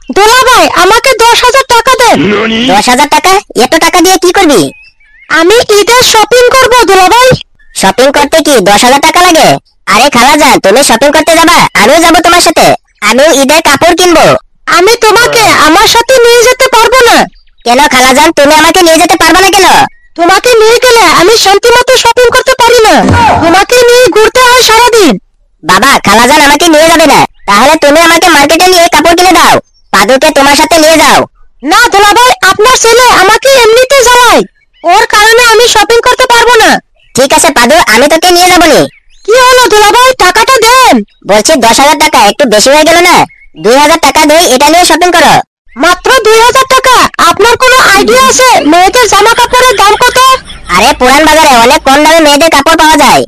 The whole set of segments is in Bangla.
দোলা ভাই আমাকে 10,000 টাকা দেন। 10,000 টাকা? এত টাকা দিয়ে কি করবি? আমি ঈদের শপিং করব দোলা ভাই। শপিং করতে কি 10,000 টাকা লাগে? আরে খালাজান, তুমি শপিং করতে যাবা, আমিও যাবো তোমার সাথে। আমিও ঈদের কাপড় কিনবো। আমি তোমাকে আমার সাথে নিয়ে যেতে পারবো না। কেন খালাজান, তুমি আমাকে নিয়ে যেতে পারবে না কেন? তোমাকে নিয়ে গেলে আমি শান্তি মতো শপিং করতে পারি না। তোমাকে নিয়ে ঘুরতে হয় সারাদিন। বাবা, খালাজান আমাকে নিয়ে যাবে না, তাহলে তুমি আমাকে মার্কেটে নিয়ে কাপড় কিনে দাও। পাদুকে তোমার সাথে নিয়ে যাও। না দোলা ভাই, আপনার ছেলে আমাকে এমনিতে জ্বালায়, ওর কারণে আমি শপিং করতে পারবো না। ঠিক আছে পাদু, আমি তোকে নিয়ে যাবো নি। কি হলো দোলা ভাই, টাকাটা দেন। বলছি 10,000 টাকা একটু বেশি হয়ে গেল না? 2,000 টাকা দেই, এটা নিয়ে শপিং করো। মাত্র 2,000 টাকা? আপনার কোনো আইডিয়া আছে মেয়েদের জামা কাপড়ের দাম কত? আরে পুরান বাজারে অনেক কম দামে মেয়েদের কাপড় পাওয়া যায়।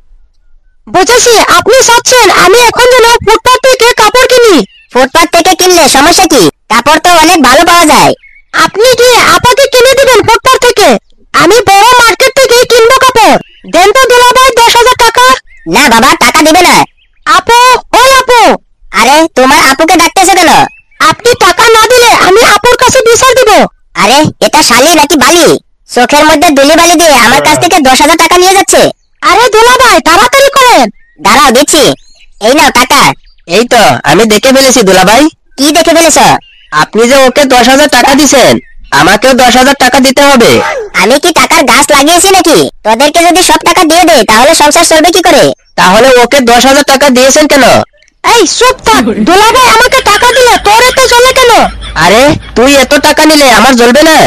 বুঝেছি, আপনি চাচ্ছেন আমি এখন যেন ফুটপাত থেকে কাপড় কিনি। ফুটপাত থেকে কিনলে সমস্যা কি? কাপড় তো অনেক ভালো পাওয়া যায়। আপনি কি আপাকে কিনে দিবেন ফুটপাত থেকে? আমি বড় মার্কেট থেকে কিনবো কাপড়। দেন তো দোলা ভাই 10,000 টাকা। না বাবা, টাকা দিবে না। আপু, ওই আপু। আরে তোমার আপুকে ডাকতেছে কেন? আপনি টাকা না দিলে আমি আপুর কাছে বিচার দিব। আরে এটা শালি নাকি বালি? চোখের মধ্যে দুলি বালি দিয়ে আমার কাছ থেকে 10,000 টাকা নিয়ে যাচ্ছে। আরে দোলা ভাই তাড়াতাড়ি করেন। দাঁড়াও দিচ্ছি। এই নাও টাকা। এই তো আমি দেখে ফেলেছি দুলাভাই। কি দেখে ফেলেছ? আপনি যে ওকে 10,000 টাকা দিছেন, আমাকেও 10,000 টাকা দিতে হবে। আমি কি টাকার গাছ লাগিয়েছি নাকি? তোদেরকে যদি সব টাকা দিয়ে দেই তাহলে সংসার চলবে কি করে? তাহলে ওকে 10,000 টাকা দিয়েছেন কেন? এই চুপ থাক। দোলা ভাই আমাকে টাকা দিলে তোর এত চলে কেন? আরে তুই এত টাকা নিলে আমার জ্বলবে না?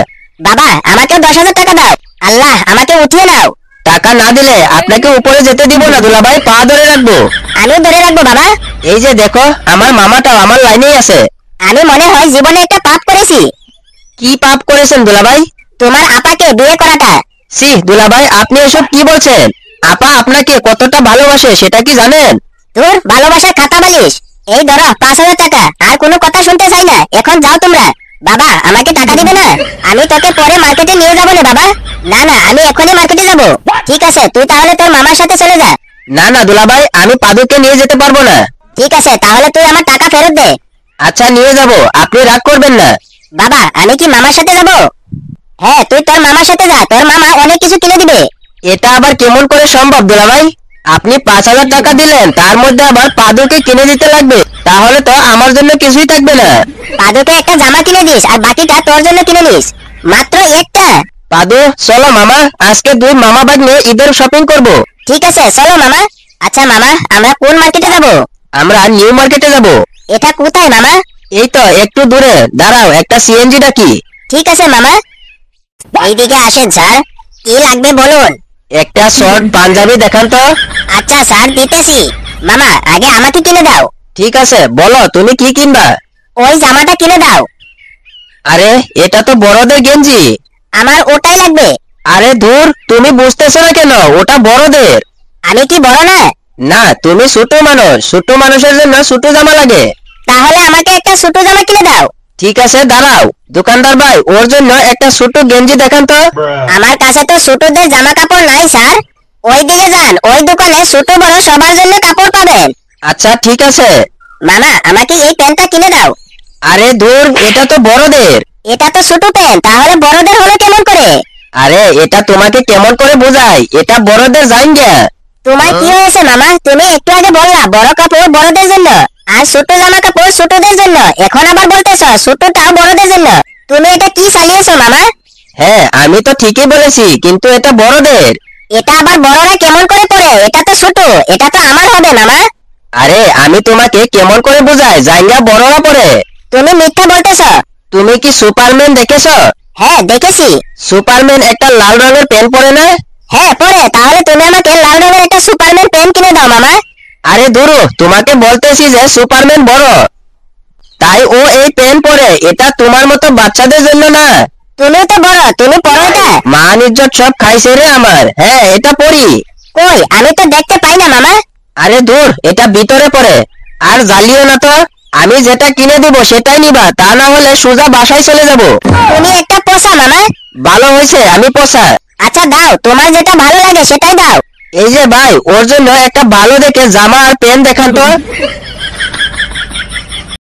বাবা আমাকেও 10,000 টাকা দাও। আল্লাহ, আমাকে উঠিয়ে নাও। টাকা না দিলে আপনাকে উপরে যেতে দিব না দুলাভাই, পা ধরে রাখবো। আমি ধরে রাখবো বাবা। এই যে দেখো, আমার মামাটাও আমার লাইনেই আছে। আমি মনে হয় জীবনে একটা পাপ করেছি। কি পাপ করেছেন দুলাভাই? তোমার আপাকে বিয়ে করাটা। সি দুলাভাই, আপনি এসব কি বলছেন? আপা আপনাকে কতটা ভালোবাসে সেটা কি জানেন? তোর ভালোবাসার খাতা বালিশ। এই ধরো 5,000 টাকা। আর কোনো কথা শুনতে চাই না, এখন যাও তোমরা। বাবা আমাকে টাকা দিবে না? আমি তোকে পরে মার্কেটে নিয়ে যাবো না বাবা। না না, আমি এখনই মার্কেটে যাবো। ঠিক আছে, তুই তাহলে তোর মামার সাথে চলে যা। না না দুলাভাই, আমি পাদুকে নিয়ে যেতে পারবো না। ঠিক আছে, তাহলে তুই আমার টাকা ফেরত দে। আচ্ছা নিয়ে যাব, আপনি রাগ করবেন না। বাবা আমি কি মামার সাথে যাবো? হ্যাঁ, তুই তোর মামার সাথে যা, তোর মামা অনেক কিছু কিনে দিবে। এটা আবার কেমন করে সম্ভব দুলাভাই? আপনি 5,000 টাকা দিলেন, তার মধ্যে আবার পাদুকে কিনে দিতে লাগবে, তাহলে তো আমার জন্য কিছুই থাকবে না। পাদুকে একটা জামা কিনে দিস আর বাকিটা তোর জন্য কিনে নিস। মাত্র একটা। পাদু চলো মামা, আজকে দুই মামা ভাগ নিয়ে ঈদের শপিং করব। ঠিক আছে চলো মামা। আচ্ছা মামা, আমরা কোন মার্কেটে যাবো? আমরা নিউ মার্কেটে যাব। এটা কোথায় মামা? এই তো একটু দূরে, দাঁড়াও একটা সিএনজি ডাকি। ঠিক আছে মামা। এইদিকে আসেন স্যার, কি লাগবে বলুন। একটা শর্ট পাঞ্জাবি দেখান তো। আচ্ছা স্যার, দিতেছি। মামা আগে আমাকে কিনে দাও। ঠিক আছে, বলো তুমি কি কিনবা? ওই জামাটা কিনে দাও। আরে এটা তো বড়দের গেঞ্জি। আমার ওটাই লাগবে। আরে ধুর, তুমি বুঝতেছো না কেন? ওটা বড়দের। আমি কি বড় না? না, তুমি ছোট মানুষ, ছোট মানুষের জন্য ছোট জামা লাগে। তাহলে আমাকে একটা ছোট জামা কিনে দাও। ঠিক আছে দাঁড়াও, দোকানদার ভাই ওর জন্য একটা ছোট গেঞ্জি দেখান তো। আমার কাছে তো ছোটদের জামা কাপড় নাই স্যার। ওই দিকে যান, ওই দোকানে ছোট বড় সবার জন্য কাপড় পাবেন। আচ্ছা ঠিক আছে। মামা আমাকে এই প্যান্টটা কিনে দাও। আরে ধুর, এটা তো বড়দের। এটা তো ছোট প্যান্ট, তাহলে বড়দের হলো কেমন করে? আরে এটা তোমাকে কেমন করে বোঝাই, এটা বড়দের জাঙ্গিয়া। তোমার কি হয়েছে মামা? তুমি একটু আগে বললা বড় কাপড় বড়দের জন্য আর ছোট জামা কাপড় ছোটদের জন্য, এখন আবার বলতেছ ছোটটা বড়দের জন্য। তুমি এটা কি চালিয়েছো মামা? হ্যাঁ আমি তো ঠিকই বলেছি, কিন্তু এটা বড়দের। এটা আবার বড়রা কেমন করে পরে? এটা তো ছোট, এটা তো আমার হবে মামা। আরে আমি তোমাকে কেমন করে বোঝাই, জাঙ্গিয়া বড়রা পরে। তুমি মিথ্যা বলতেছ। তুমি কি সুপারম্যান দেখেছো? হ্যাঁ দেখেছি। সুপারম্যান একটা লাল রঙের প্যান্ট পরে না? হ্যাঁ পরে। তাহলে তুমি আমাকে লাল রঙের একটা সুপারম্যান প্যান্ট কিনে দাও মামা। আরে ধুরু, তোমাকে বলতেছি যে সুপারম্যান বড়, তাই ও এই প্যান্ট পরে। এটা তোমার মতো বাচ্চাদের জন্য না। তুমি তো বড়, তুমি পরো এটা। মান ইজ্জত সব খাইছে রে আমার। হ্যাঁ এটা পরি। কই আমি তো দেখতে পাই না মামা। আরে ধুর, এটা ভিতরে পড়ে। আর জ্বালিও না তো, আমি যেটা কিনে দিব সেটাই নিবা, তা না হলে সোজা বাসায় চলে যাব। তুমি একটা পোষা মামা। ভালো হয়েছে আমি পোষা। আচ্ছা দাও, তোমার যেটা ভালো লাগে সেটাই দাও। এই যে ভাই, ওর জন্য একটা ভালো দেখে জামা আর প্যান্ট দেখান তো।